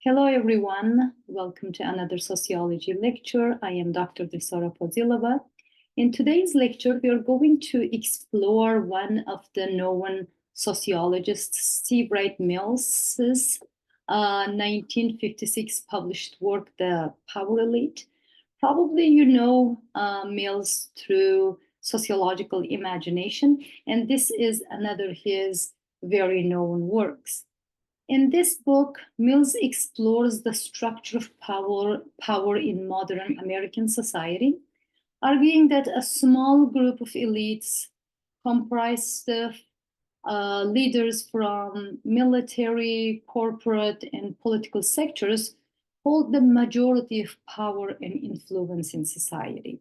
Hello, everyone. Welcome to another sociology lecture. I am Dr. Dilsora Fozilova. In today's lecture, we are going to explore one of the known sociologists, Wright Mills's 1956 published work, The Power Elite. Probably you know Mills through sociological imagination, and this is another his very known works. In this book, Mills explores the structure of power in modern American society, arguing that a small group of elites comprised of leaders from military, corporate, and political sectors hold the majority of power and influence in society.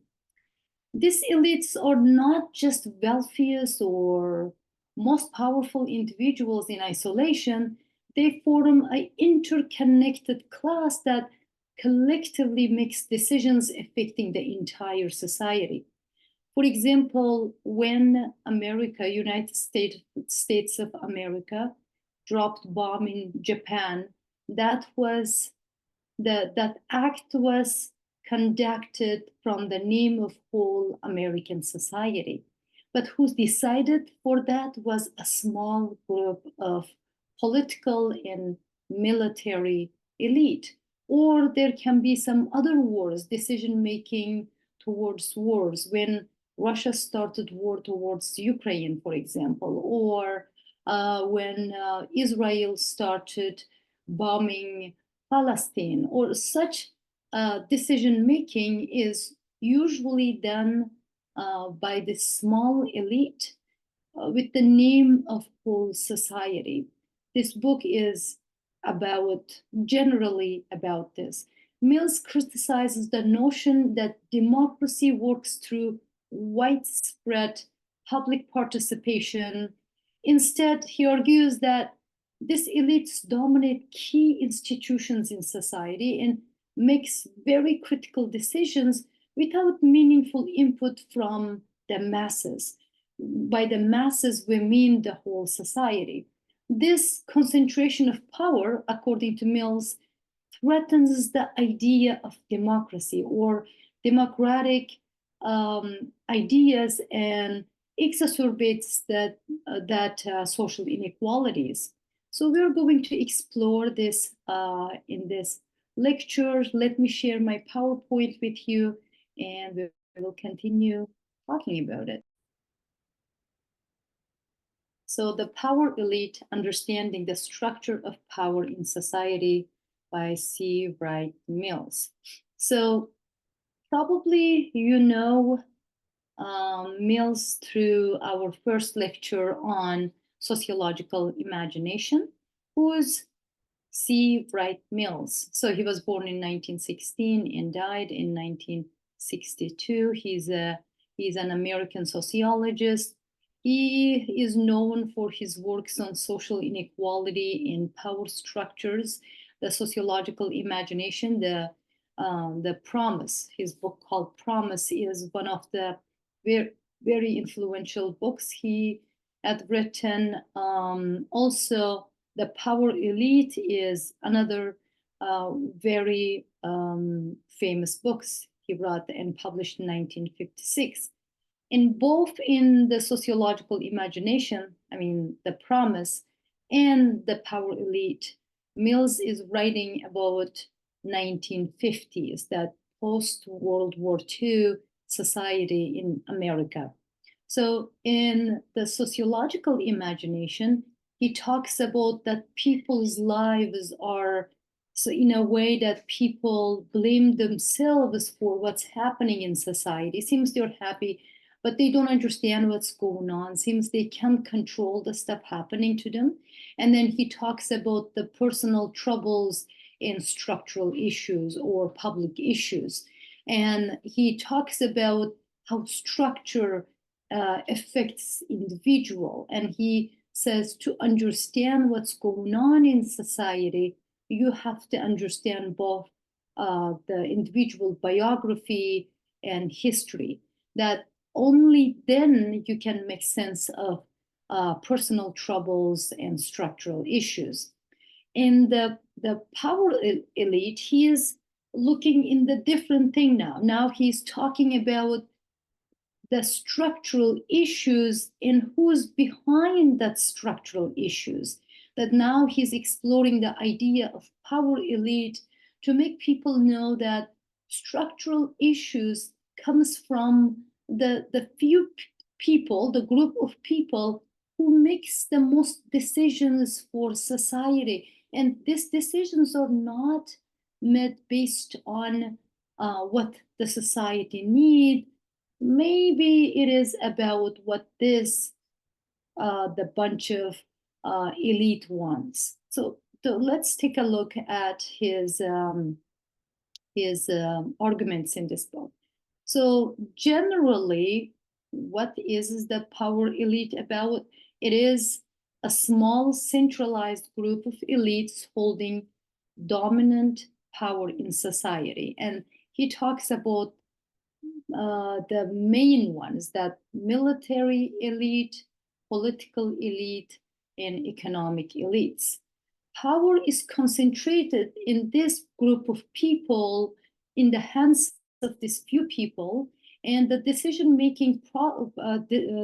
These elites are not just wealthiest or most powerful individuals in isolation. They form an interconnected class that collectively makes decisions affecting the entire society. For example, when United States of America, dropped bomb in Japan, that act was conducted from the name of whole American society. But who decided for that was a small group of political and military elite. Or there can be some other wars, decision-making towards wars, when Russia started war towards Ukraine, for example, or when Israel started bombing Palestine, or such decision-making is usually done by this small elite with the name of whole society. This book is generally about this. Mills criticizes the notion that democracy works through widespread public participation. Instead, he argues that these elites dominate key institutions in society and makes very critical decisions without meaningful input from the masses. By the masses, we mean the whole society. This concentration of power, according to Mills, threatens the idea of democracy or democratic ideas and exacerbates social inequalities. So we're going to explore this in this lecture. Let me share my PowerPoint with you, and we will continue talking about it. So the Power Elite, Understanding the Structure of Power in Society by C. Wright Mills. So probably you know Mills through our first lecture on sociological imagination, who's C. Wright Mills. So he was born in 1916 and died in 1962. He's an American sociologist. He is known for his works on social inequality and power structures, the sociological imagination, the Promise. His book called Promise is one of the very influential books he had written. Also, The Power Elite is another very famous books he wrote and published in 1956. In both in the sociological imagination, The Promise, and The Power Elite, Mills is writing about 1950s, that post-World War II society in America. So in the sociological imagination, he talks about that people's lives are, so in a way that people blame themselves for what's happening in society. It seems they're happy, but they don't understand what's going on. It seems they can't control the stuff happening to them. And then he talks about the personal troubles and structural issues or public issues. And he talks about how structure affects individual. And he says to understand what's going on in society, you have to understand both the individual biography and history. That only then you can make sense of personal troubles and structural issues. And the power elite, he is looking in the different thing now. Now he's talking about the structural issues and who's behind that structural issues. That now he's exploring the idea of power elite to make people know that structural issues comes from the few people, the group of people who makes the most decisions for society. And these decisions are not made based on what the society need. Maybe it is about what this the bunch of elite wants. So let's take a look at his arguments in this book. So generally, what is the power elite about? It is a small centralized group of elites holding dominant power in society. And he talks about the main ones, that military elite, political elite, and economic elites. Power is concentrated in this group of people, in the hands of these few people, and the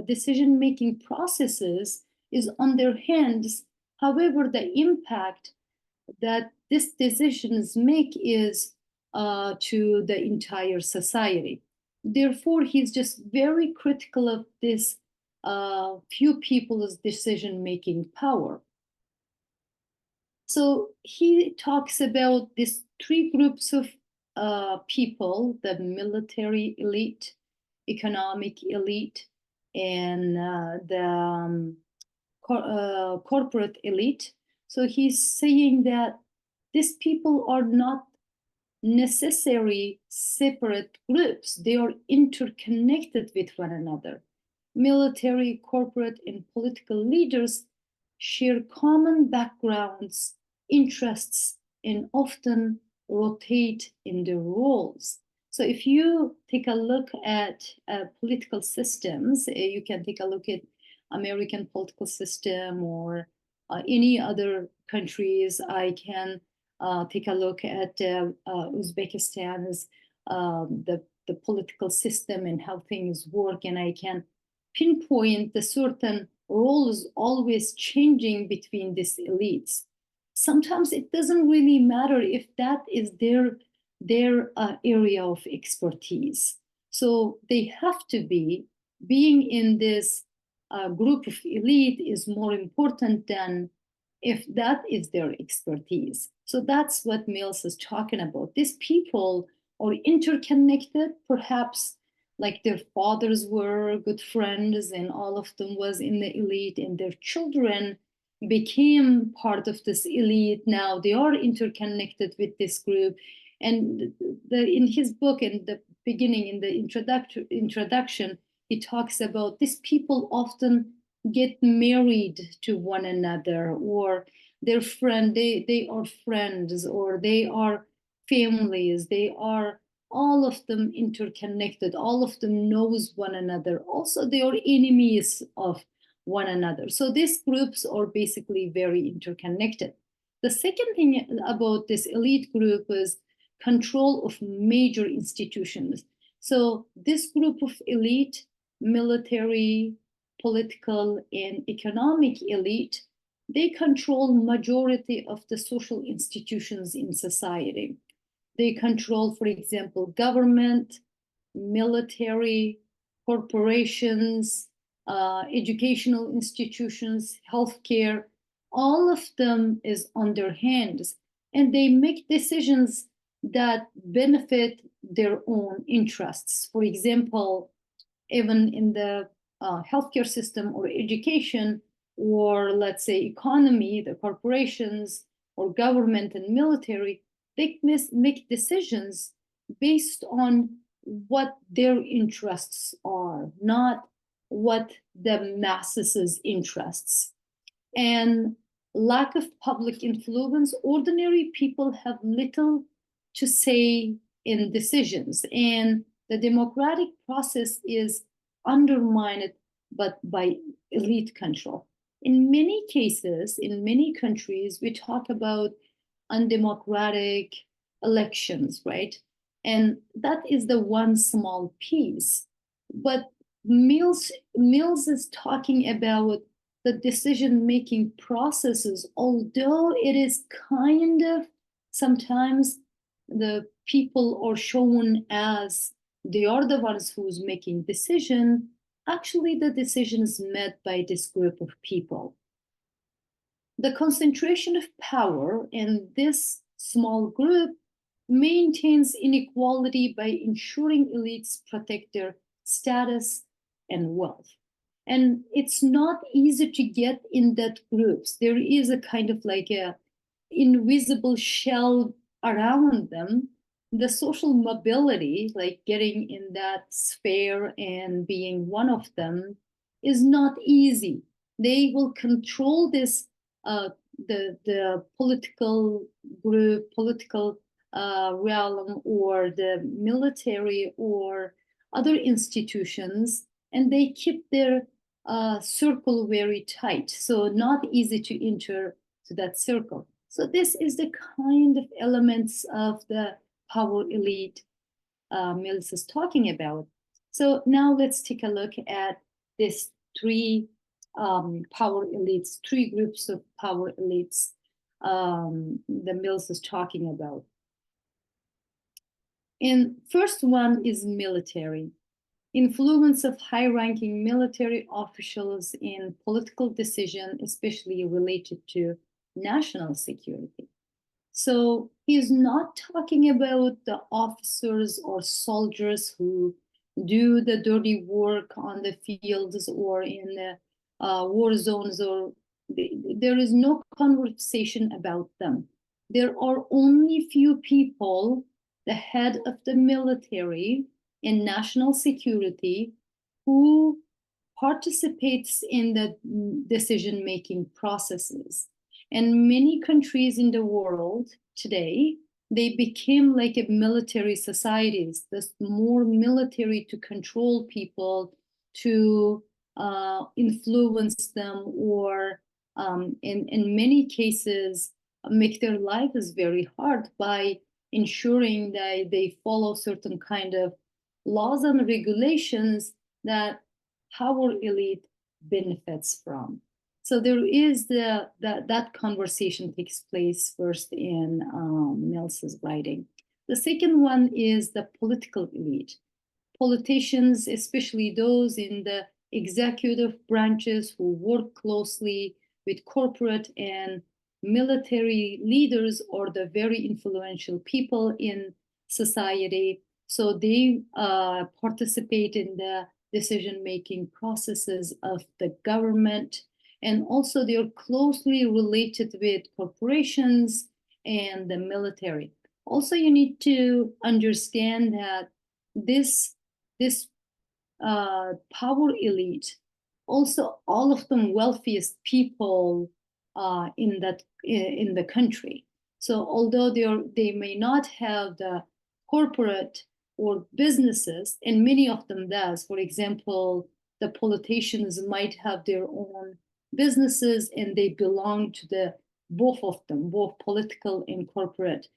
decision-making processes is on their hands. However, the impact that these decisions make is to the entire society. Therefore, he's just very critical of this few people's decision-making power. So he talks about these three groups of people: the military elite, economic elite, and the corporate elite. So he's saying that these people are not necessary separate groups. They are interconnected with one another. Military, corporate, and political leaders share common backgrounds, interests, and often rotate in their roles. So if you take a look at political systems, you can take a look at American political system or any other countries. I can take a look at Uzbekistan's the political system and how things work, and I can pinpoint the certain roles always changing between these elites. Sometimes it doesn't really matter if that is their area of expertise. So they have to be being in this group of elite is more important than if that is their expertise. So that's what Mills is talking about. These people are interconnected, perhaps like their fathers were good friends and all of them was in the elite, and their children became part of this elite. Now they are interconnected with this group. And in his book, in the beginning, in the introduction, he talks about these people often get married to one another, or their friend, they are friends, or they are families, they are all of them interconnected, all of them knows one another. Also, they are enemies of one another. So these groups are basically very interconnected. The second thing about this elite group is control of major institutions. So this group of elite, military, political, and economic elite, they control majority of the social institutions in society. They control, for example, government, military, corporations, educational institutions, healthcare. All of them is on their hands, and they make decisions that benefit their own interests. For example, even in the healthcare system or education, or let's say economy, the corporations or government and military, they make decisions based on what their interests are, not what the masses' interests. And lack of public influence, ordinary people have little to say in decisions, and the democratic process is undermined but by elite control. in many cases, in many countries, we talk about undemocratic elections, right? And that is the one small piece. But Mills is talking about the decision-making processes, although it is kind of sometimes the people are shown as they are the ones who's making decision. Actually, the decision is made by this group of people. The concentration of power in this small group maintains inequality by ensuring elites protect their status and wealth. And it's not easy to get in that groups. There is a kind of like a invisible shell around them. The social mobility, like getting in that sphere and being one of them, is not easy. They will control this the political group, political realm, or the military or other institutions, and they keep their circle very tight. So not easy to enter to that circle. So this is the kind of elements of the power elite Mills is talking about. So now let's take a look at this three power elites, three groups of power elites the Mills is talking about. And first one is military. Influence of high-ranking military officials in political decision, especially related to national security. So he's not talking about the officers or soldiers who do the dirty work on the fields or in the war zones, or there is no conversation about them. There are only few people, the head of the military and national security, who participates in the decision-making processes. And many countries in the world today, they became like a military societies. There's more military to control people, to influence them, or in many cases, make their lives very hard by ensuring that they follow certain kind of laws and regulations that power elite benefits from. So there is that conversation takes place first in Mills's writing. The second one is the political elite. Politicians, especially those in the executive branches who work closely with corporate and military leaders, or the very influential people in society. So they participate in the decision-making processes of the government, and also they are closely related with corporations and the military. Also, you need to understand that this power elite, also all of them wealthiest people in the country. So although they may not have the corporate or businesses, and many of them does. For example, the politicians might have their own businesses, and they belong to the both of them, both political and corporate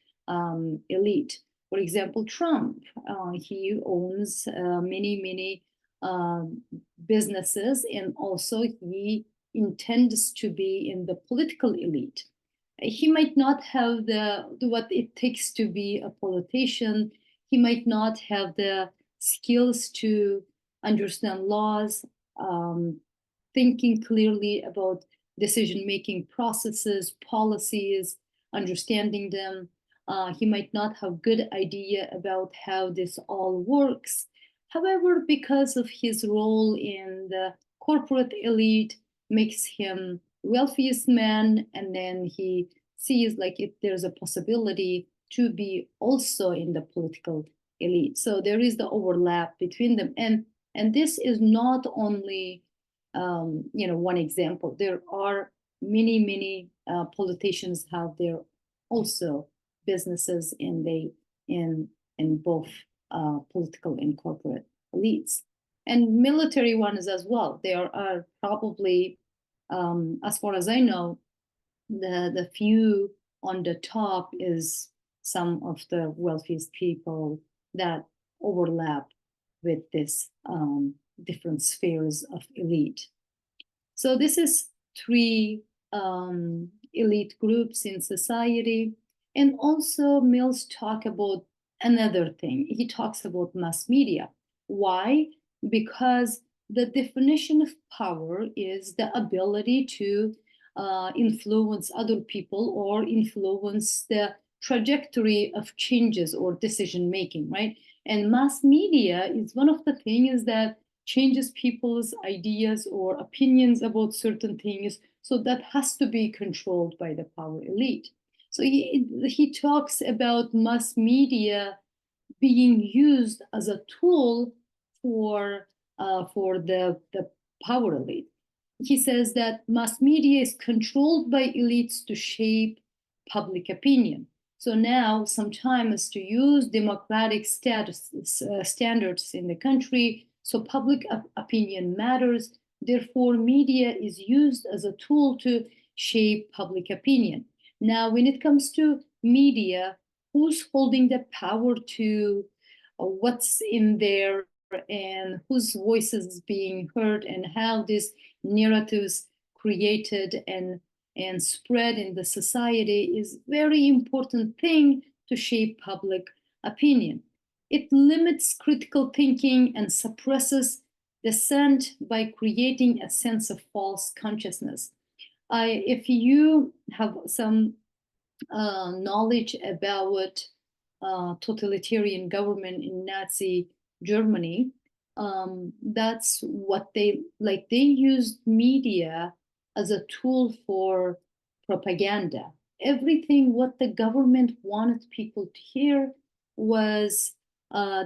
elite. For example, Trump, he owns many businesses, and also he intends to be in the political elite. He might not have what it takes to be a politician. He might not have the skills to understand laws, thinking clearly about decision-making processes, policies, understanding them. He might not have good idea about how this all works. However, because of his role in the corporate elite, makes him wealthiest man, and then he sees like if there's a possibility to be also in the political elite. So there is the overlap between them, and this is not only one example. There are many politicians have their also businesses in both political and corporate elites, and military ones as well. There are probably as far as I know, the few on the top is some of the wealthiest people that overlap with this different spheres of elite. So this is three elite groups in society. And also Mills talk about another thing. He talks about mass media. Why? Because the definition of power is the ability to influence other people or influence the trajectory of changes or decision making, right? And mass media is one of the things that changes people's ideas or opinions about certain things. So that has to be controlled by the power elite. So he talks about mass media being used as a tool for the power elite. He says that mass media is controlled by elites to shape public opinion. So now, sometimes to use democratic standards in the country, so public opinion matters. Therefore, media is used as a tool to shape public opinion. Now, when it comes to media, who's holding the power to what's in there and whose voices is being heard and how these narratives created and spread in the society is very important thing to shape public opinion. It limits critical thinking and suppresses dissent by creating a sense of false consciousness. If you have some knowledge about totalitarian government in Nazi Germany, that's what they like. They used media as a tool for propaganda. Everything what the government wanted people to hear was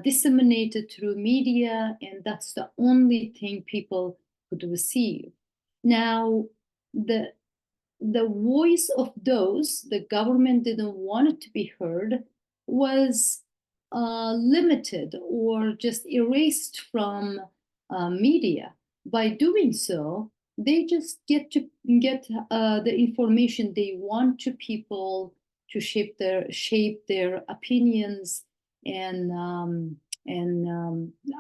disseminated through media, and that's the only thing people could receive. Now, the voice of those the government didn't want it to be heard was limited or just erased from media. By doing so, they just get the information they want to people to shape their opinions and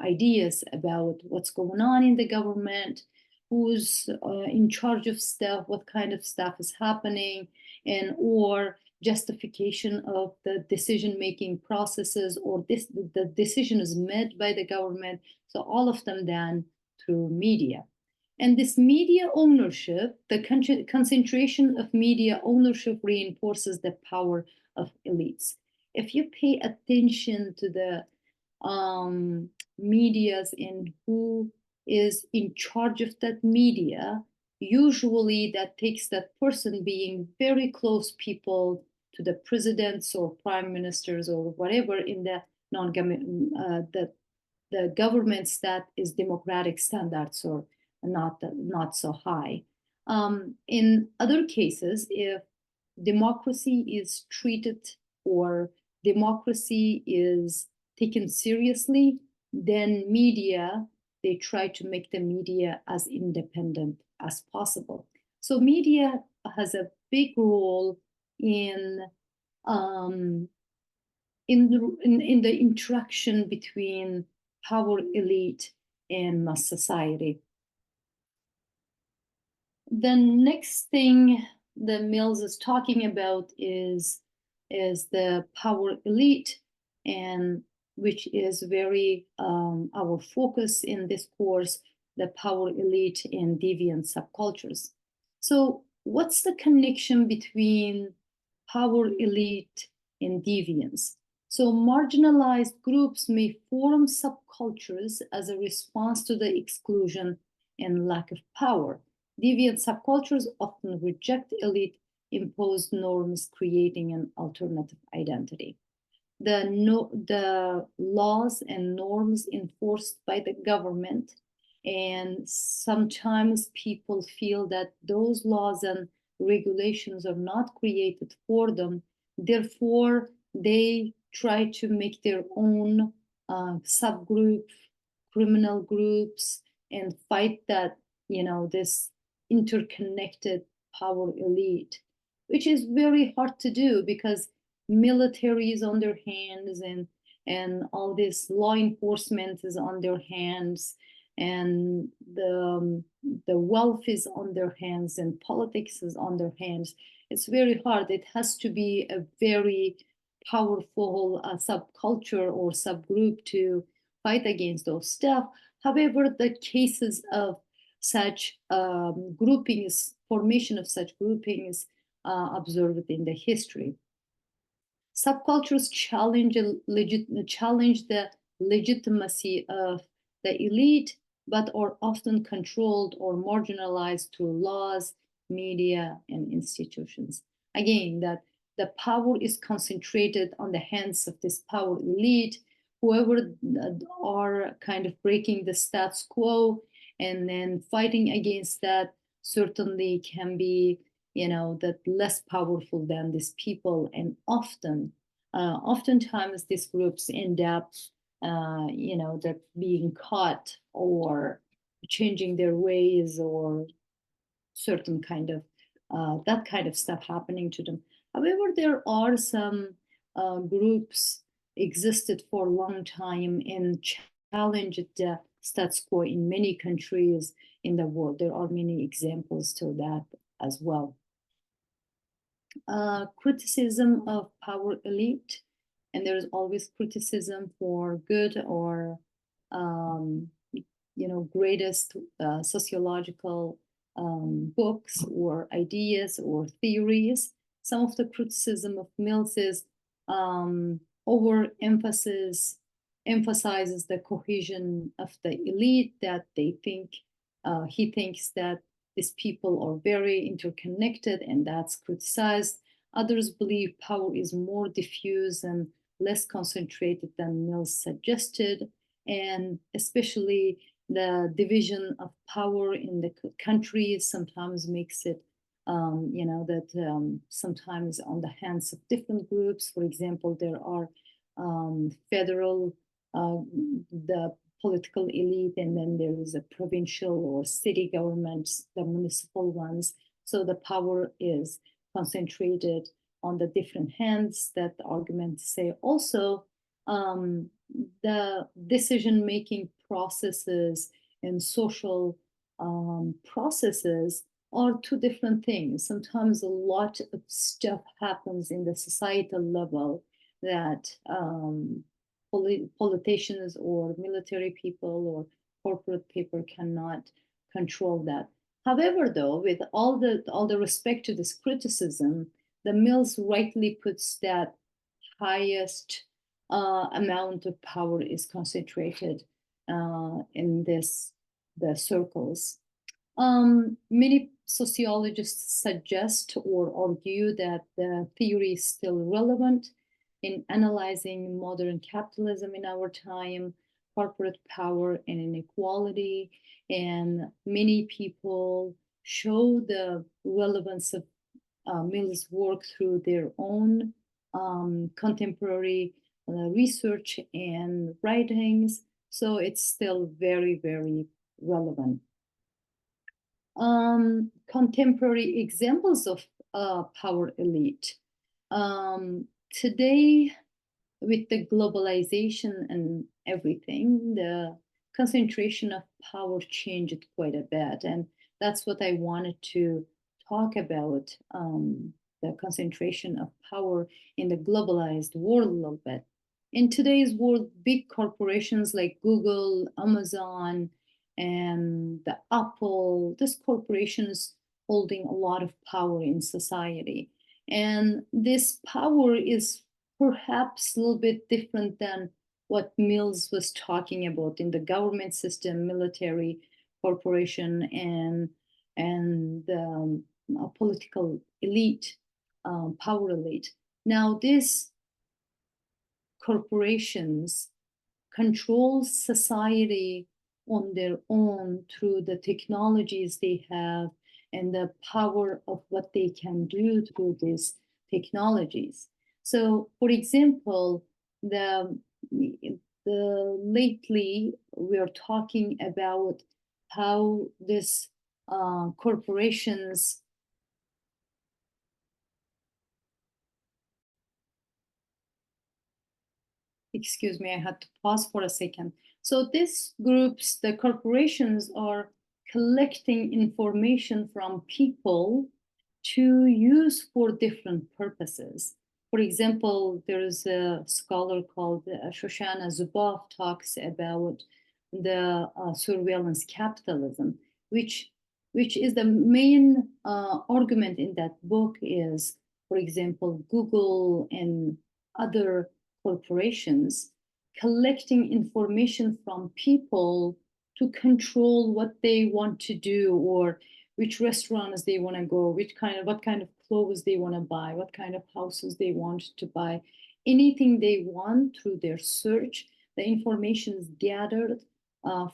ideas about what's going on in the government, who's in charge of stuff, what kind of stuff is happening, and or justification of the decision-making processes, or the decision is made by the government. So all of them done through media. And this media ownership, the concentration of media ownership reinforces the power of elites. If you pay attention to the medias and who is in charge of that media, usually that takes that person being very close people to the presidents or prime ministers or whatever in the non-government the governments that is democratic standards or not so high. In other cases, if democracy is treated or democracy is taken seriously, then media, they try to make the media as independent as possible. So media has a big role in the interaction between power elite and mass society. The next thing that Mills is talking about is the power elite, and which is very our focus in this course, the power elite and deviant subcultures. So what's the connection between power elite and deviance? So marginalized groups may form subcultures as a response to the exclusion and lack of power. Deviant subcultures often reject elite imposed norms, creating an alternative identity. The laws and norms enforced by the government, and sometimes people feel that those laws and regulations are not created for them. Therefore, they try to make their own subgroup, criminal groups, and fight that, this interconnected power elite, which is very hard to do because military is on their hands, and all this law enforcement is on their hands, and the wealth is on their hands, and politics is on their hands. It's very hard. It has to be a very powerful subculture or subgroup to fight against those stuff. However, the cases of such groupings, formation of such groupings, observed in the history. Subcultures challenge the legitimacy of the elite, but are often controlled or marginalized through laws, media, and institutions. Again, that the power is concentrated on the hands of this power elite, whoever are kind of breaking the status quo and then fighting against that certainly can be, that less powerful than these people, and oftentimes these groups end up that being caught or changing their ways, or certain kind of that kind of stuff happening to them. However, there are some groups existed for a long time and challenged the status quo in many countries in the world. There are many examples to that as well. Criticism of power elite, and there's always criticism for good or greatest sociological books or ideas or theories. Some of the criticism of Mills is overemphasis emphasizes the cohesion of the elite, that they think he thinks that these people are very interconnected, and that's criticized. Others believe power is more diffuse and less concentrated than Mills suggested, and especially the division of power in the country sometimes makes it, sometimes on the hands of different groups. For example, there are federal, the political elite, and then there is a provincial or city governments, the municipal ones. So the power is concentrated on the different hands. That arguments say also the decision-making processes and social processes are two different things. Sometimes a lot of stuff happens in the societal level that politicians or military people or corporate people cannot control that. However, though, with all the respect to this criticism, the Mills rightly puts that highest amount of power is concentrated in the circles. Many sociologists suggest or argue that the theory is still relevant in analyzing modern capitalism in our time, corporate power and inequality, and many people show the relevance of Mill's work through their own contemporary research and writings. So it's still very, very relevant. Contemporary examples of power elite. Today, with the globalization and everything, the concentration of power changed quite a bit. And that's what I wanted to talk about, the concentration of power in the globalized world a little bit. In today's world, big corporations like Google, Amazon, and the Apple, this corporation is holding a lot of power in society. And this power is perhaps a little bit different than what Mills was talking about in the government system, military, corporation, and political elite, power elite. Now, these corporations control society on their own through the technologies they have and the power of what they can do through these technologies. So, for example, lately we are talking about how this corporations. Excuse me, I had to pause for a second. So these groups, the corporations, are collecting information from people to use for different purposes. For example, there's a scholar called Shoshana Zuboff talks about the surveillance capitalism, which which is the main argument in that book is, for example, Google and other corporations collecting information from people to control what they want to do, or which restaurants they want to go, what kind of clothes they want to buy, what kind of houses they want to buy, anything they want through their search. The information is gathered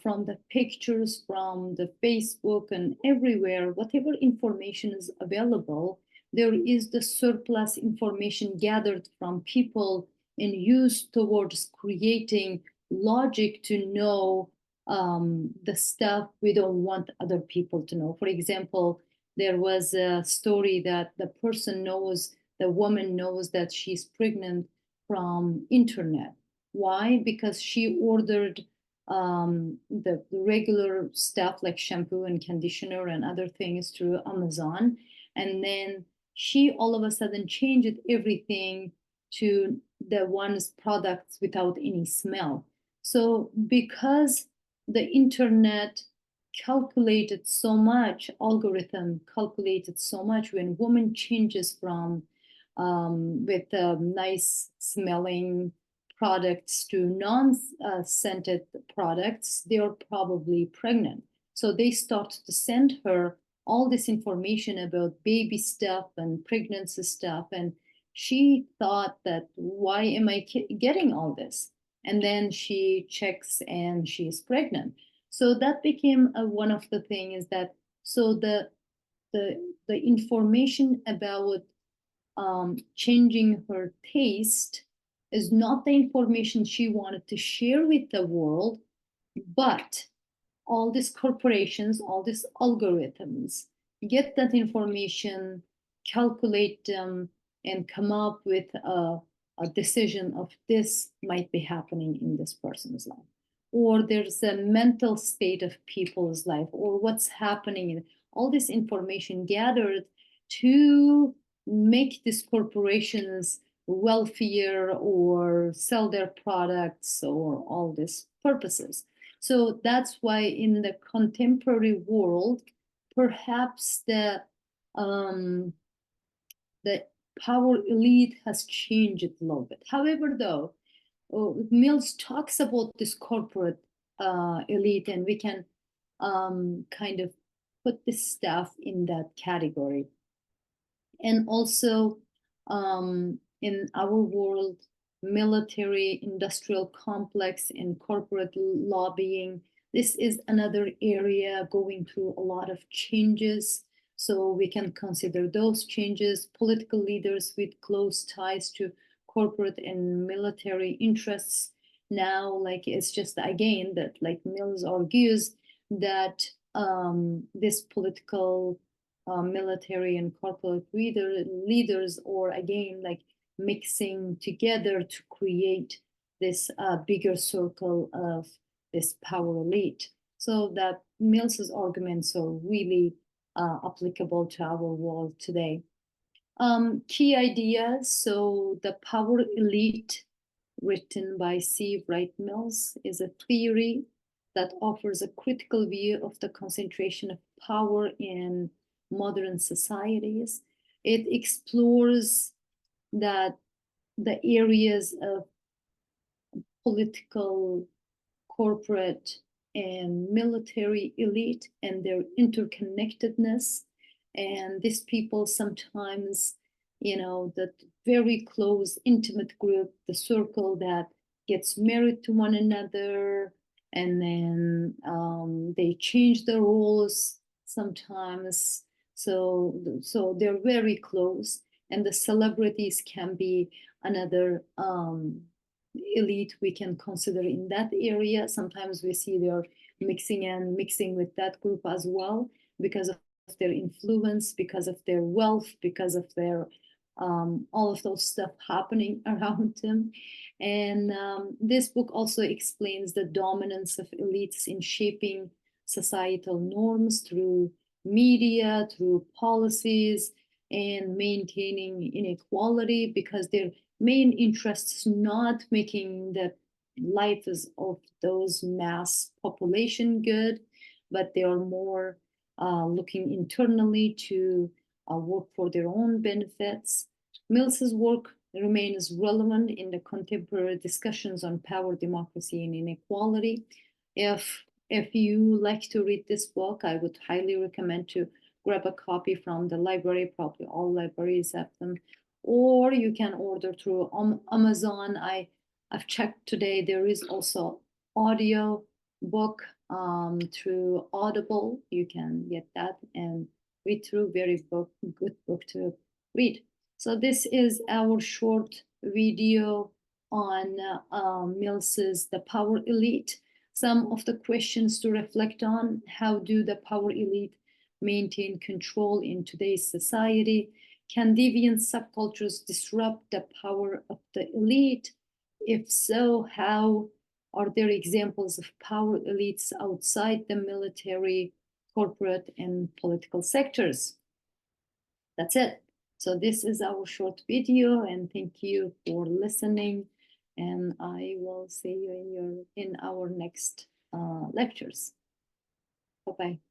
from the pictures, from the Facebook and everywhere, whatever information is available, there is the surplus information gathered from people and used towards creating logic to know the stuff we don't want other people to know. For example, there was a story that the woman knows that she's pregnant from internet. Why? Because she ordered the regular stuff like shampoo and conditioner and other things through Amazon. And then she all of a sudden changed everything to the one's products without any smell. So because the internet calculated so much, algorithm calculated so much, when woman changes from with nice smelling products to non-scented products, they are probably pregnant. So they start to send her all this information about baby stuff and pregnancy stuff. And she thought that, why am I getting all this? And then she checks and she's pregnant. So that became one of the things that, so the information about changing her taste is not the information she wanted to share with the world, but all these corporations, all these algorithms get that information, calculate them, and come up with a decision of this might be happening in this person's life. Or there's a mental state of people's life, or what's happening. All this information gathered to make these corporations wealthier or sell their products or all these purposes. So that's why in the contemporary world, perhaps the power elite has changed a little bit. However, though, Mills talks about this corporate elite, and we can kind of put this stuff in that category. And also in our world, military industrial complex and corporate lobbying, this is another area going through a lot of changes. So we can consider those changes. Political leaders with close ties to corporate and military interests now, like, it's just again that, like Mills argues, that this political military and corporate leaders, or again, like mixing together to create this bigger circle of this power elite. So that Mills's arguments are really applicable to our world today. Key ideas. So the power elite, written by C. Wright Mills, is a theory that offers a critical view of the concentration of power in modern societies. It explores that the areas of political, corporate, and military elite and their interconnectedness. And these people sometimes, that very close, intimate group, the circle that gets married to one another, and then they change their roles sometimes. So they're very close, and the celebrities can be another elite we can consider in that area. Sometimes we see they're mixing with that group as well. because of their influence, because of their wealth, because of their all of those stuff happening around them. And this book also explains the dominance of elites in shaping societal norms through media, through policies, and maintaining inequality, because their main interest is not making the lives of those mass population good, but they are more looking internally to work for their own benefits. Mills's work remains relevant in the contemporary discussions on power, democracy, and inequality. If you like to read this book, I would highly recommend to grab a copy from the library. Probably all libraries have them, or you can order through Amazon. I've checked today. There is also audio book through Audible. You can get that and read through. Very good book to read. So this is our short video on Mills's The Power Elite. Some of the questions to reflect on: how do the power elite maintain control in today's society? Can deviant subcultures disrupt the power of the elite? If so, how? Are there examples of power elites outside the military, corporate, and political sectors? That's it. So this is our short video, and thank you for listening. And I will see you in our next lectures. Bye-bye.